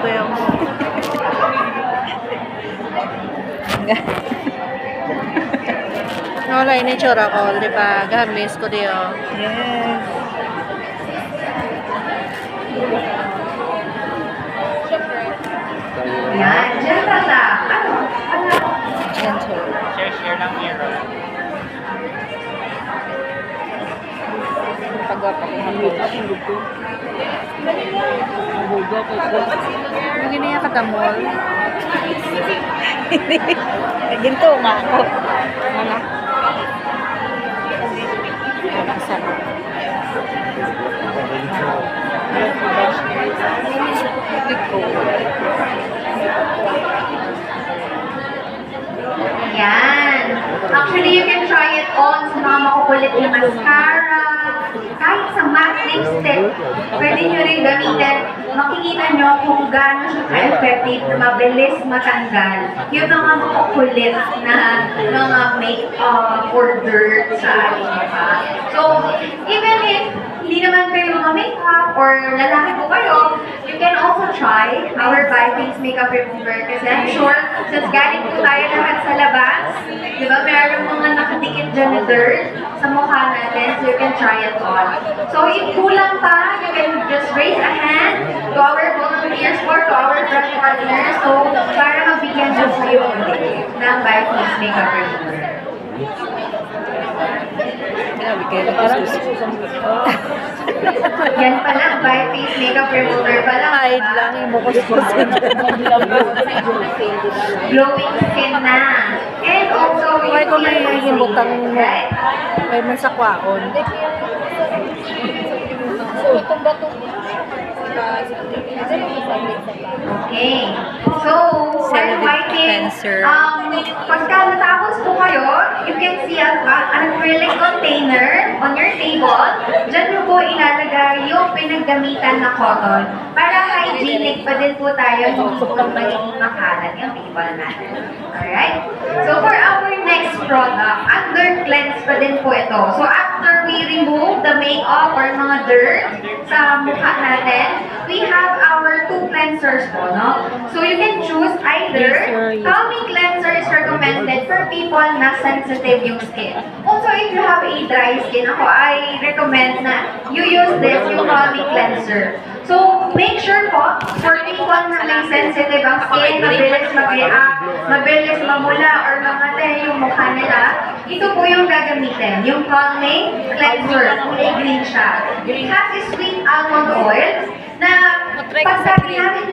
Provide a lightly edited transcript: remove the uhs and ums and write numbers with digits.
ko yung... Wala, ini tsura ko, di ba? Gamis ko diyo. Yes. Yan, gentle lang. Ano? Gentle. Share lang mirror. Pagwapa ko ng Lagi niya katamol. Ginto nga ako. Mga. Nakasal. Yan. Actually, you can try it on sa mga makukulit na mascara, kahit sa matte lipstick. Pwede nyo rin gamitin. Makikita nyo kung gaano siya ka-effective na mabilis matanggal yung mga makukulit na mga makeup or dirt sa ating mukha. So, even if hindi naman kayo mga makeup or lalaki po kayo, you can also try our By-Face Makeup Remover kasi I'm sure, since galing po tayo lahat sa labas, di ba, meron mga nakadikit dyan na dirt sa mukha natin, so you can try it on. So, if kulang pa, you can just raise a hand to our volunteers or to our drug partners, so para mabigyan dyan kayo ulit ng By-Face Makeup Remover. Grabe kayo na Yan pala, By-Face Makeup Remover pala. Hide lang yung mukos-mukos. Glowing skin na. And also, Huwag ko may himutang mo. right? May man sa kwaon. Okay. So, while Cellulite wiping, cleanser. pagka natapos po kayo, you can see an acrylic container on your table. Diyan nyo po ilalagay yung pinaggamitan na cotton para hygienic pa din po tayo hindi po maging makalat yung table natin. Alright? So, for our next product, under cleanse pa din po ito. So, after we remove the makeup or mga dirt sa mukha natin, we have our two cleansers po, no? So, you can choose either calming cleanser is recommended for people na sensitive yung skin. Also, if you have a dry skin, ako, I recommend na you use this, yung calming cleanser. So, make sure po, for people na may sensitive ang skin, mabilis mag-react, mabilis mamula, or mamate yung mukha nila, ito po yung gagamitin, yung calming cleanser, kulay green siya. It has a sweet almond oil na pagka ginamit